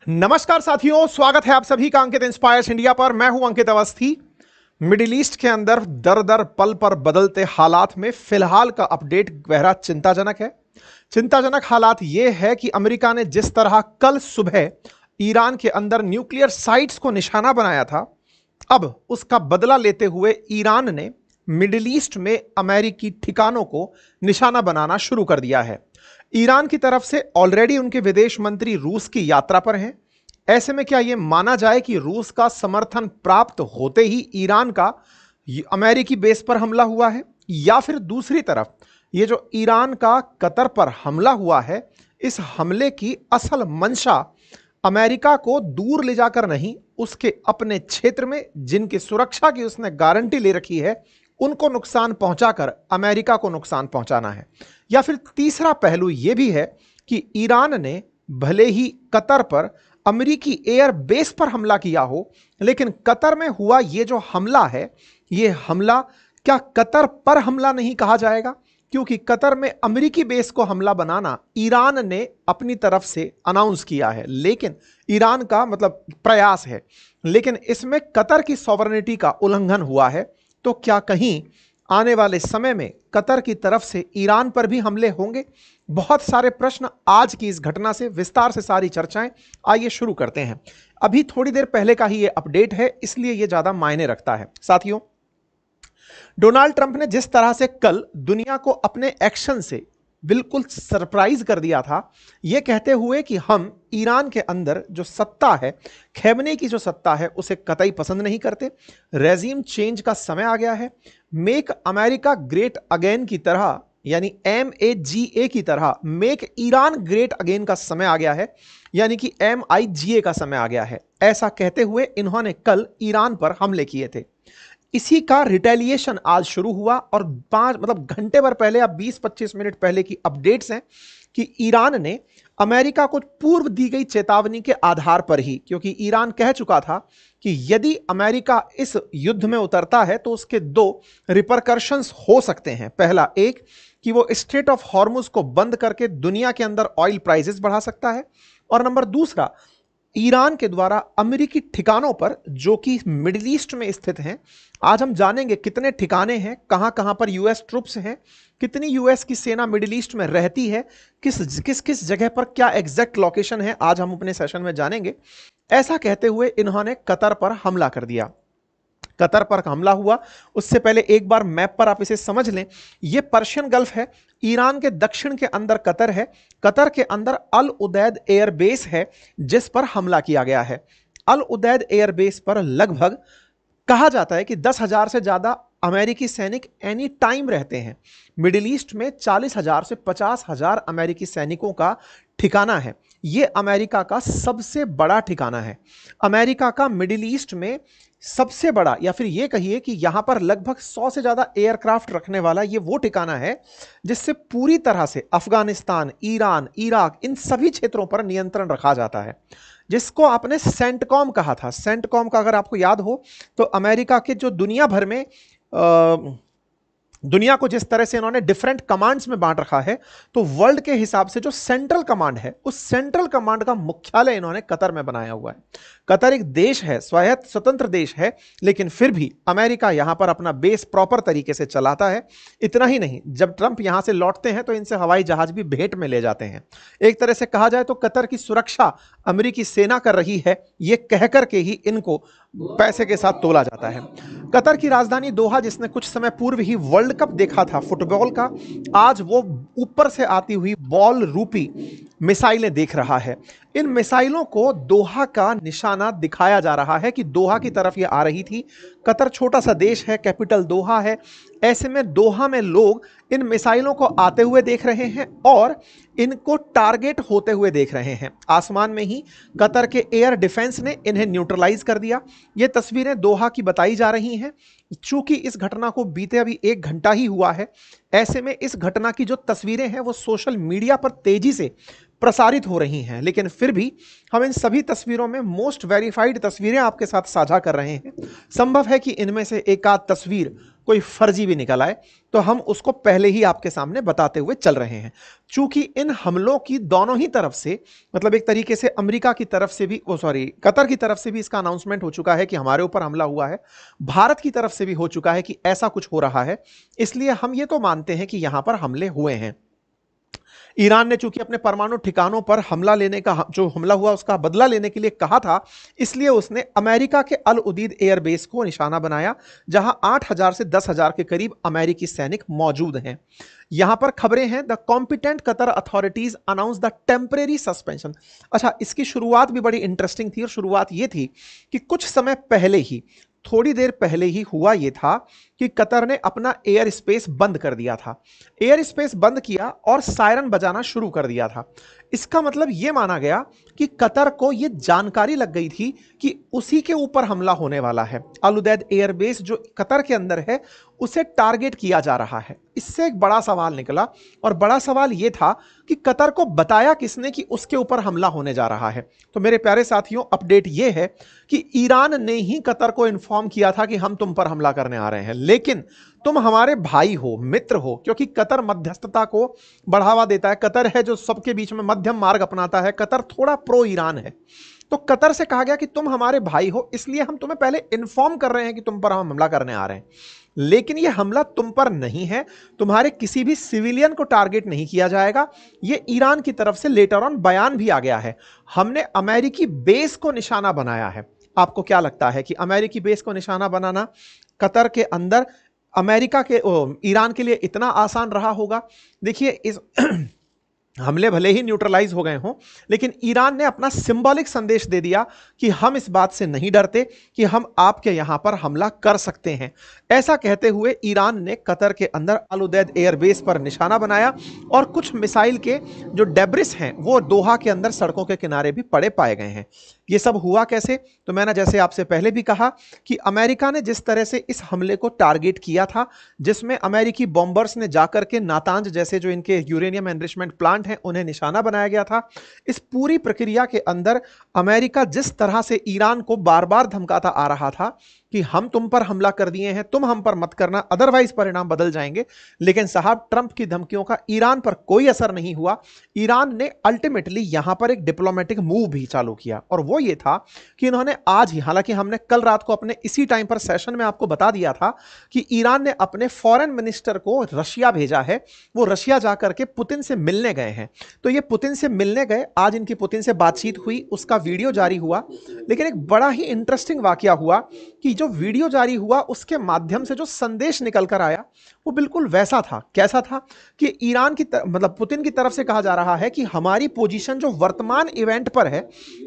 नमस्कार साथियों, स्वागत है आप सभी का अंकित इंस्पायर्स इंडिया पर। मैं हूं अंकित अवस्थी। मिडिल ईस्ट के अंदर दर दर पल पर बदलते हालात में फिलहाल का अपडेट गहरा चिंताजनक है। चिंताजनक हालात यह है कि अमेरिका ने जिस तरह कल सुबह ईरान के अंदर न्यूक्लियर साइट्स को निशाना बनाया था, अब उसका बदला लेते हुए ईरान ने मिडिल ईस्ट में अमेरिकी ठिकानों को निशाना बनाना शुरू कर दिया है। ईरान की तरफ से ऑलरेडी उनके विदेश मंत्री रूस की यात्रा पर हैं। ऐसे में क्या यह माना जाए कि रूस का समर्थन प्राप्त होते ही ईरान का अमेरिकी बेस पर हमला हुआ है, या फिर दूसरी तरफ ये जो ईरान का कतर पर हमला हुआ है, इस हमले की असल मंशा अमेरिका को दूर ले जाकर नहीं, उसके अपने क्षेत्र में जिनकी सुरक्षा की उसने गारंटी ले रखी है उनको नुकसान पहुंचाकर अमेरिका को नुकसान पहुंचाना है। या फिर तीसरा पहलू यह भी है कि ईरान ने भले ही कतर पर अमेरिकी एयर बेस पर हमला किया हो, लेकिन कतर में हुआ यह जो हमला है, यह हमला क्या कतर पर हमला नहीं कहा जाएगा, क्योंकि कतर में अमेरिकी बेस को हमला बनाना ईरान ने अपनी तरफ से अनाउंस किया है, लेकिन ईरान का मतलब प्रयास है, लेकिन इसमें कतर की सॉवरेनिटी का उल्लंघन हुआ है। तो क्या कहीं आने वाले समय में कतर की तरफ से ईरान पर भी हमले होंगे? बहुत सारे प्रश्न आज की इस घटना से विस्तार से सारी चर्चाएं। आइए शुरू करते हैं। अभी थोड़ी देर पहले का ही यह अपडेट है, इसलिए यह ज्यादा मायने रखता है। साथियों, डोनाल्ड ट्रंप ने जिस तरह से कल दुनिया को अपने एक्शन से बिल्कुल सरप्राइज कर दिया था, यह कहते हुए कि हम ईरान के अंदर जो सत्ता है, खैमने की जो सत्ता है, उसे कतई पसंद नहीं करते। रेजिम चेंज का समय आ गया है। मेक अमेरिका ग्रेट अगेन की तरह, यानी MAGA की तरह मेक ईरान ग्रेट अगेन का समय आ गया है, यानी कि MIGA का समय आ गया है। ऐसा कहते हुए इन्होंने कल ईरान पर हमले किए थे। इसी का रिटेलिएशन आज शुरू हुआ और घंटे भर पहले, अब 20-25 मिनट पहले की अपडेट्स हैं कि ईरान ने अमेरिका को पूर्व दी गई चेतावनी के आधार पर ही, क्योंकि ईरान कह चुका था कि यदि अमेरिका इस युद्ध में उतरता है तो उसके दो रिपरकर्शंस हो सकते हैं। पहला, एक कि वो स्ट्रेट ऑफ हॉर्मुज को बंद करके दुनिया के अंदर ऑयल प्राइसेस बढ़ा सकता है, और नंबर दूसरा, ईरान के द्वारा अमेरिकी ठिकानों पर जो कि मिडिल ईस्ट में स्थित हैं, आज हम जानेंगे कितने ठिकाने हैं, कहां कहां पर यूएस ट्रूप्स हैं, कितनी यूएस की सेना मिडिल ईस्ट में रहती है, किस किस किस जगह पर क्या एग्जैक्ट लोकेशन है, आज हम अपने सेशन में जानेंगे। ऐसा कहते हुए इन्होंने कतर पर हमला कर दिया। कतर पर हमला हुआ, उससे पहले एक बार मैप पर आप इसे समझ लें। यह पर्शियन गल्फ है, ईरान के दक्षिण के अंदर कतर है, कतर के अंदर अल उदैद एयरबेस है जिस पर हमला किया गया है। अल उदैद एयरबेस पर लगभग कहा जाता है कि 10,000 से ज्यादा अमेरिकी सैनिक एनी टाइम रहते हैं। मिडिल ईस्ट में 40,000 से 50,000 अमेरिकी सैनिकों का ठिकाना है। यह अमेरिका का सबसे बड़ा ठिकाना है। अमेरिका का मिडिल ईस्ट में सबसे बड़ा, या फिर यह कहिए कि यहां पर लगभग 100 से ज्यादा एयरक्राफ्ट रखने वाला यह वो ठिकाना है जिससे पूरी तरह से अफगानिस्तान, ईरान, इराक, इन सभी क्षेत्रों पर नियंत्रण रखा जाता है, जिसको आपने सेंटकॉम कहा था। सेंटकॉम का अगर आपको याद हो तो अमेरिका के जो दुनिया भर में दुनिया को जिस तरह से इन्होंने डिफरेंट कमांड्स में बांट रखा है, तो वर्ल्ड के हिसाब से जो सेंट्रल कमांड है, उस सेंट्रल कमांड का मुख्यालय इन्होंने कतर में बनाया हुआ है। कतर एक देश है, स्वायत्त स्वतंत्र देश है, लेकिन फिर भी अमेरिका यहां पर अपना बेस प्रॉपर तरीके से चलाता है। इतना ही नहीं, जब ट्रंप यहां से लौटते हैं तो इनसे हवाई जहाज भी भेंट में ले जाते हैं। एक तरह से कहा जाए तो कतर की सुरक्षा अमेरिकी सेना कर रही है, यह कहकर के ही इनको पैसे के साथ तोला जाता है। कतर की राजधानी दोहा, जिसने कुछ समय पूर्व ही वर्ल्ड कप देखा था फुटबॉल का, आज वो ऊपर से आती हुई बॉल रूपी मिसाइलें देख रहा है। इन मिसाइलों को दोहा का निशाना दिखाया जा रहा है कि दोहा की तरफ ये आ रही थी। कतर छोटा सा देश है, कैपिटल दोहा है, ऐसे में दोहा में लोग इन मिसाइलों को आते हुए देख रहे हैं और इनको टारगेट होते हुए देख रहे हैं। आसमान में ही कतर के एयर डिफेंस ने इन्हें न्यूट्रलाइज कर दिया। ये तस्वीरें दोहा की बताई जा रही हैं। चूंकि इस घटना को बीते अभी 1 घंटा ही हुआ है, ऐसे में इस घटना की जो तस्वीरें हैं वो सोशल मीडिया पर तेजी से प्रसारित हो रही हैं, लेकिन फिर भी हम इन सभी तस्वीरों में मोस्ट वेरीफाइड तस्वीरें आपके साथ साझा कर रहे हैं। संभव है कि इनमें से एक आध तस्वीर कोई फर्जी भी निकल आए तो हम उसको पहले ही आपके सामने बताते हुए चल रहे हैं। चूंकि इन हमलों की दोनों ही तरफ से, मतलब एक तरीके से अमेरिका की तरफ से भी, कतर की तरफ से भी इसका अनाउंसमेंट हो चुका है कि हमारे ऊपर हमला हुआ है, भारत की तरफ से भी हो चुका है कि ऐसा कुछ हो रहा है, इसलिए हम ये तो मानते हैं कि यहां पर हमले हुए हैं। ईरान ने चूंकि अपने परमाणु ठिकानों पर हमला लेने का, जो हमला हुआ उसका बदला लेने के लिए कहा था, इसलिए उसने अमेरिका के अल उदीद एयरबेस को निशाना बनाया, जहां 8,000 से 10,000 के करीब अमेरिकी सैनिक मौजूद हैं। यहां पर खबरें हैं, the competent Qatar authorities announce the temporary suspension. अच्छा, इसकी शुरुआत भी बड़ी इंटरेस्टिंग थी, और शुरुआत यह थी कि कुछ समय पहले ही, थोड़ी देर पहले ही हुआ यह था कि कतर ने अपना एयर स्पेस बंद कर दिया था। एयर स्पेस बंद किया और सायरन बजाना शुरू कर दिया था। इसका मतलब यह माना गया कि कतर को यह जानकारी लग गई थी कि उसी के ऊपर हमला होने वाला है। अल उदैद एयरबेस जो कतर के अंदर है, उसे टारगेट किया जा रहा है। इससे एक बड़ा सवाल निकला, और बड़ा सवाल यह था कि कतर को बताया किसने कि उसके ऊपर हमला होने जा रहा है। तो मेरे प्यारे साथियों, अपडेट यह है कि ईरान ने ही कतर को इन्फॉर्म किया था कि हम तुम पर हमला करने आ रहे हैं, लेकिन तुम हमारे भाई हो, मित्र हो, क्योंकि कतर मध्यस्थता को बढ़ावा देता है। कतर है जो सबके बीच में मध्यम मार्ग अपनाता है। कतर थोड़ा प्रो ईरान है। तो कतर से कहा गया कि तुम हमारे भाई हो, इसलिए हम तुम्हें पहले इन्फॉर्म कर रहे हैं कि तुम पर हम हमला करने आ रहे हैं, लेकिन यह हमला तुम पर नहीं है, तुम्हारे किसी भी सिविलियन को टारगेट नहीं किया जाएगा। यह ईरान की तरफ से लेटर ऑन बयान भी आ गया है। हमने अमेरिकी बेस को निशाना बनाया है। आपको क्या लगता है कि अमेरिकी बेस को निशाना बनाना कतर के अंदर अमेरिका के ईरान के लिए इतना आसान रहा होगा? देखिए, इस हमले भले ही न्यूट्रलाइज हो गए हों, लेकिन ईरान ने अपना सिंबॉलिक संदेश दे दिया कि हम इस बात से नहीं डरते कि हम आपके यहां पर हमला कर सकते हैं। ऐसा कहते हुए ईरान ने कतर के अंदर अल उदैद एयरबेस पर निशाना बनाया, और कुछ मिसाइल के जो डेब्रिस हैं वो दोहा के अंदर सड़कों के किनारे भी पड़े पाए गए हैं। ये सब हुआ कैसे? तो मैंने जैसे आपसे पहले भी कहा कि अमेरिका ने जिस तरह से इस हमले को टारगेट किया था, जिसमें अमेरिकी बॉम्बर्स ने जाकर के नातांज जैसे जो इनके यूरेनियम एनरिचमेंट प्लांट हैं उन्हें निशाना बनाया गया था। इस पूरी प्रक्रिया के अंदर अमेरिका जिस तरह से ईरान को बार बार धमकाता आ रहा था कि हम तुम पर हमला कर दिए हैं, तुम हम पर मत करना, अदरवाइज परिणाम बदल जाएंगे, लेकिन साहब ट्रंप की धमकियों का ईरान पर कोई असर नहीं हुआ। ईरान ने अल्टीमेटली यहां पर एक डिप्लोमेटिक मूव भी चालू किया, और वो ये था कि इन्होंने आज ही, हालांकि हमने कल रात को अपने इसी टाइम पर सेशन में आपको बता दिया था कि ईरान ने अपने फॉरेन मिनिस्टर को रशिया भेजा है। वो रशिया जाकर के पुतिन से मिलने गए हैं। तो ये पुतिन से मिलने गए, आज इनकी पुतिन से बातचीत हुई, उसका वीडियो जारी हुआ। लेकिन एक बड़ा ही इंटरेस्टिंग वाकया हुआ कि जो वीडियो जारी हुआ उसके माध्यम से जो संदेश निकल कर आया वो बिल्कुल वैसा था। कैसा था कि ईरान की मतलब पुतिन की तरफ से कहा जा रहा है कि हमारी पोजीशन जो वर्तमान इवेंट पर है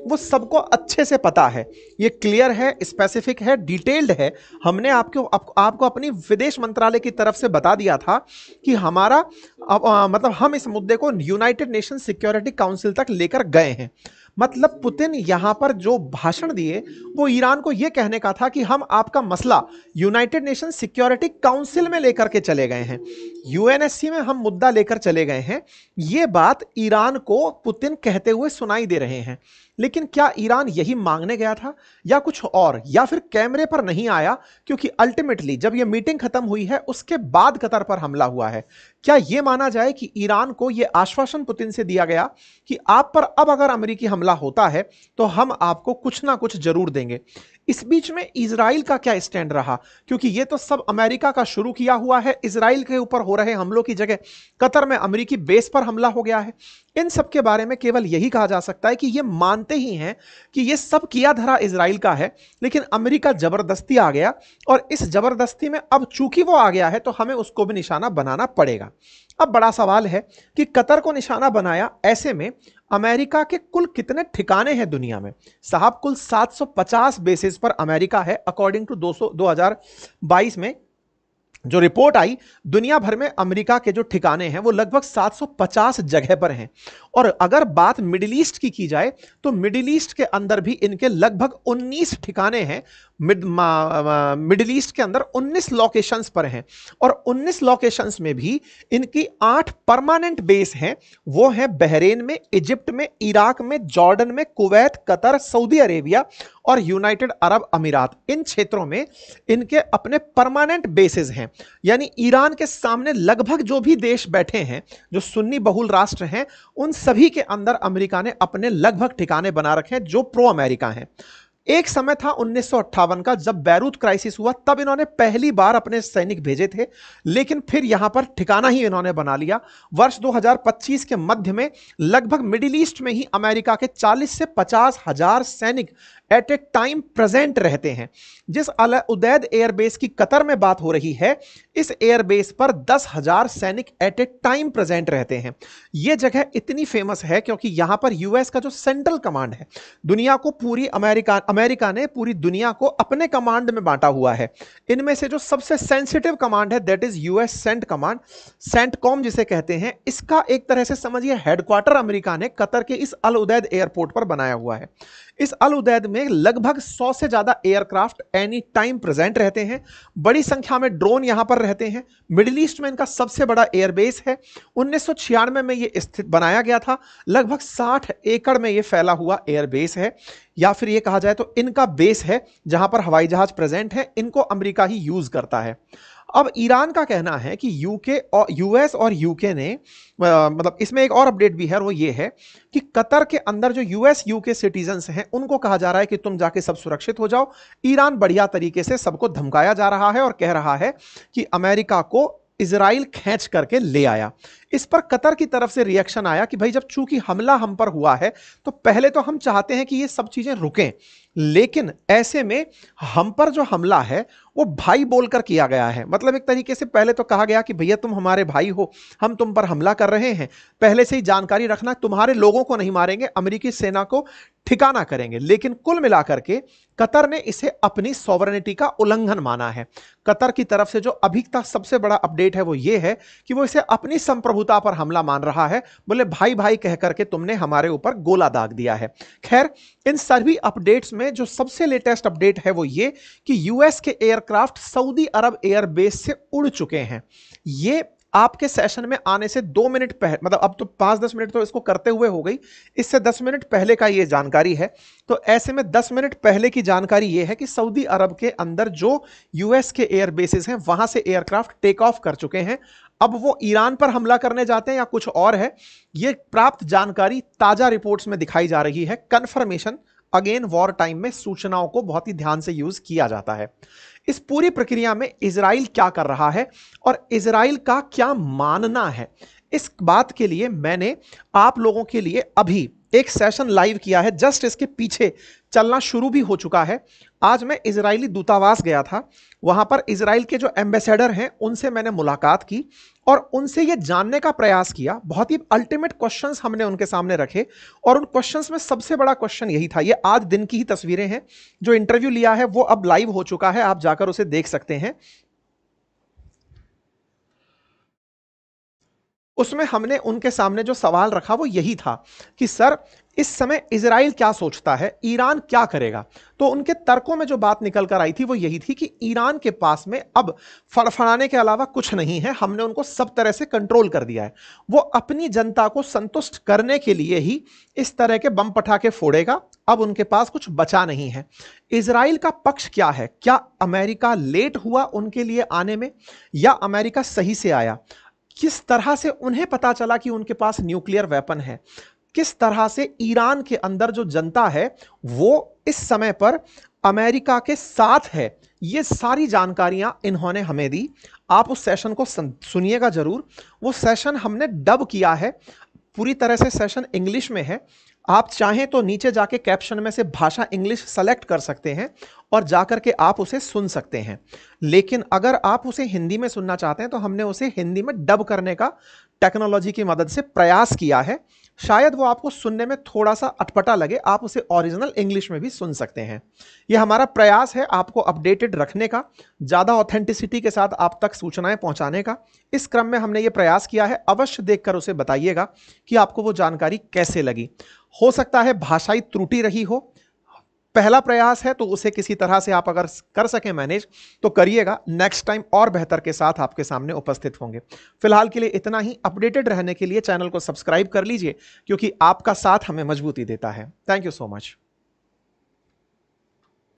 वो सबको अच्छे से पता है, ये क्लियर है, स्पेसिफिक है, डिटेल्ड है। हमने आपको अपनी विदेश मंत्रालय की तरफ से बता दिया था कि हमारा मतलब हम इस मुद्दे को यूनाइटेड नेशन सिक्योरिटी काउंसिल तक लेकर गए हैं। मतलब पुतिन यहां पर जो भाषण दिए वो ईरान को यह कहने का था कि हम आपका मसला यूनाइटेड नेशन सिक्योरिटी काउंसिल में लेकर के चले गए हैं, यूएनएससी में हम मुद्दा लेकर चले गए हैं। यह बात ईरान को पुतिन कहते हुए सुनाई दे रहे हैं। लेकिन क्या ईरान यही मांगने गया था या कुछ और, या फिर कैमरे पर नहीं आया? क्योंकि अल्टीमेटली जब यह मीटिंग खत्म हुई है उसके बाद कतर पर हमला हुआ है। क्या यह माना जाए कि ईरान को यह आश्वासन पुतिन से दिया गया कि आप पर अब अगर अमेरिकी हमला होता है तो हम आपको कुछ ना कुछ जरूर देंगे? इस बीच में इजराइल का क्या स्टैंड रहा? क्योंकि यह तो सब अमेरिका का शुरू किया हुआ है। इजराइल के ऊपर हो रहे हमलों की जगह कतर में अमेरिकी बेस पर हमला हो गया है। इन सब के बारे में केवल यही कहा जा सकता है कि यह मानते ही हैं कि यह सब किया धरा इजराइल का है, लेकिन अमेरिका जबरदस्ती आ गया, और इस जबरदस्ती में अब चूंकि वो आ गया है तो हमें उसको भी निशाना बनाना पड़ेगा। अब बड़ा सवाल है कि कतर को निशाना बनाया, ऐसे में अमेरिका के कुल कितने ठिकाने हैं दुनिया में? साहब कुल 750 बेसिस पर अमेरिका है। अकॉर्डिंग टू 2022 में जो रिपोर्ट आई, दुनिया भर में अमेरिका के जो ठिकाने हैं वो लगभग 750 जगह पर हैं। और अगर बात मिडिल ईस्ट की जाए तो मिडिल ईस्ट के अंदर भी इनके लगभग 19 ठिकाने हैं। मिडिल ईस्ट के अंदर 19 लोकेशंस पर हैं और 19 लोकेशंस में भी इनकी 8 परमानेंट बेस हैं। वो हैं बहरेन में, इजिप्ट में, इराक में, जॉर्डन में, कुवैत, कतर, सऊदी अरेबिया और यूनाइटेड अरब अमीरात। इन क्षेत्रों में इनके अपने परमानेंट बेसेस हैं। यानी ईरान के सामने लगभग जो भी देश बैठे हैं जो सुन्नी बहुल राष्ट्र हैं, उन सभी के अंदर अमेरिका ने अपने लगभग ठिकाने बना रखे हैं जो प्रो अमेरिका हैं। एक समय था 1958 का, जब बैरूत क्राइसिस हुआ, तब इन्होंने पहली बार अपने सैनिक भेजे थे, लेकिन फिर यहां पर ठिकाना ही इन्होंने बना लिया। वर्ष 2025 के मध्य में लगभग मिडिल ईस्ट में ही अमेरिका के 40 से 50 हजार सैनिक एट ए टाइम प्रेजेंट रहते हैं। जिस अल उदैद एयरबेस की कतर में बात हो रही है, इस एयरबेस पर 10,000 सैनिक एट ए टाइम प्रेजेंट रहते हैं। यह जगह इतनी फेमस है क्योंकि यहां पर यूएस का जो सेंट्रल कमांड है, दुनिया को पूरी अमेरिका ने पूरी दुनिया को अपने कमांड में बांटा हुआ है। इनमें से जो सबसे सेंसिटिव कमांड है that is US cent command, CENTCOM जिसे कहते हैं। इसका एक तरह से समझिए हेडक्वार्टर अमेरिका ने कतर के इस अल उदैद एयरपोर्ट पर बनाया हुआ है। इस अल उदैद में लगभग 100 से ज्यादा एयरक्राफ्ट एनी टाइम प्रेजेंट रहते हैं। बड़ी संख्या में ड्रोन यहां पर रहते हैं। मिडिल ईस्ट में इनका सबसे बड़ा एयरबेस है। 1996 में यह स्थित बनाया गया था। लगभग 60 एकड़ में यह फैला हुआ एयरबेस है, या फिर यह कहा जाए तो इनका बेस है जहां पर हवाई जहाज प्रेजेंट है। इनको अमेरिका ही यूज करता है। अब ईरान का कहना है कि यूके और यूएस और यूके ने मतलब इसमें एक और अपडेट भी है, और वो ये है कि कतर के अंदर जो यूएस यूके सिटीजन्स हैं उनको कहा जा रहा है कि तुम जाके सब सुरक्षित हो जाओ। ईरान बढ़िया तरीके से सबको धमकाया जा रहा है और कह रहा है कि अमेरिका को इजराइल खींच करके ले आया। इस पर कतर की तरफ से रिएक्शन आया कि भाई जब चूंकि हमला हम पर हुआ है तो पहले तो हम चाहते हैं कि ये सब चीजें रुकें, लेकिन ऐसे में हम पर जो हमला है वो भाई बोलकर किया गया है। मतलब एक तरीके से पहले तो कहा गया कि भैया तुम हमारे भाई हो, हम तुम पर हमला कर रहे हैं, पहले से ही जानकारी रखना, तुम्हारे लोगों को नहीं मारेंगे, अमेरिकी सेना को ठिकाना करेंगे। लेकिन कुल मिलाकर के कतर ने इसे अपनी सॉवरेनिटी का उल्लंघन माना है। कतर की तरफ से जो अभी तक सबसे बड़ा अपडेट है वो ये है कि वो इसे अपनी संप्रभुता पर हमला मान रहा है। बोले भाई भाई कह करके तुमने हमारे ऊपर गोला दाग दिया है। खैर, इन सभी अपडेट्स में जो सबसे लेटेस्ट अपडेट है वो ये कि यूएस के एयरक्राफ्ट सऊदी अरब एयरबेस से उड़ चुके हैं। ये आपके सेशन में आने से 2 मिनट पहले, मतलब अब तो 5-10 मिनट तो इसको करते हुए हो गई, इससे 10 मिनट पहले का ये जानकारी है। तो ऐसे में 10 मिनट पहले की जानकारी ये है कि सऊदी अरब के अंदर जो यूएस के एयरबेसेस हैं वहां से एयरक्राफ्ट टेक ऑफ कर चुके हैं। अब वो ईरान पर हमला करने जाते हैं या कुछ और है, ये प्राप्त जानकारी ताजा रिपोर्ट्स में दिखाई जा रही है। कंफर्मेशन अगेन वॉर टाइम में सूचनाओं को बहुत ही ध्यान से यूज किया जाता है। इस पूरी प्रक्रिया में इजराइल क्या कर रहा है और इजराइल का क्या मानना है, इस बात के लिए मैंने आप लोगों के लिए अभी एक सेशन लाइव किया है। जस्ट इसके पीछे चलना शुरू भी हो चुका है। आज मैं इजरायली दूतावास गया था, वहां पर इजराइल के जो एम्बेसडर हैं उनसे मैंने मुलाकात की और उनसे यह जानने का प्रयास किया। बहुत ही अल्टीमेट क्वेश्चंस हमने उनके सामने रखे और उन क्वेश्चंस में सबसे बड़ा क्वेश्चन यही था। ये आज दिन की ही तस्वीरें हैं, जो इंटरव्यू लिया है वो अब लाइव हो चुका है, आप जाकर उसे देख सकते हैं। उसमें हमने उनके सामने जो सवाल रखा वो यही था कि सर इस समय इजराइल क्या सोचता है, ईरान क्या करेगा। तो उनके तर्कों में जो बात निकल कर आई थी वो यही थी कि ईरान के पास में अब फड़फड़ाने के अलावा कुछ नहीं है, हमने उनको सब तरह से कंट्रोल कर दिया है। वो अपनी जनता को संतुष्ट करने के लिए ही इस तरह के बम पटाखे फोड़ेगा, अब उनके पास कुछ बचा नहीं है। इजराइल का पक्ष क्या है, क्या अमेरिका लेट हुआ उनके लिए आने में या अमेरिका सही से आया, किस तरह से उन्हें पता चला कि उनके पास न्यूक्लियर वेपन है, किस तरह से ईरान के अंदर जो जनता है वो इस समय पर अमेरिका के साथ है, ये सारी जानकारियां इन्होंने हमें दी। आप उस सेशन को सुनिएगा जरूर। वो सेशन हमने डब किया है, पूरी तरह से सेशन इंग्लिश में है। आप चाहें तो नीचे जाके कैप्शन में से भाषा इंग्लिश सेलेक्ट कर सकते हैं और जाकर के आप उसे सुन सकते हैं। लेकिन अगर आप उसे हिंदी में सुनना चाहते हैं तो हमने उसे हिंदी में डब करने का टेक्नोलॉजी की मदद से प्रयास किया है। शायद वो आपको सुनने में थोड़ा सा अटपटा लगे, आप उसे ओरिजिनल इंग्लिश में भी सुन सकते हैं। यह हमारा प्रयास है आपको अपडेटेड रखने का, ज़्यादा ऑथेंटिसिटी के साथ आप तक सूचनाएं पहुंचाने का। इस क्रम में हमने ये प्रयास किया है। अवश्य देखकर उसे बताइएगा कि आपको वो जानकारी कैसे लगी। हो सकता है भाषाई त्रुटि रही हो, पहला प्रयास है तो उसे किसी तरह से आप अगर कर सकें मैनेज तो करिएगा, नेक्स्ट टाइम और बेहतर के साथ आपके सामने उपस्थित होंगे। फिलहाल के लिए इतना ही। अपडेटेड रहने के लिए चैनल को सब्सक्राइब कर लीजिए, क्योंकि आपका साथ हमें मजबूती देता है। Thank you so much.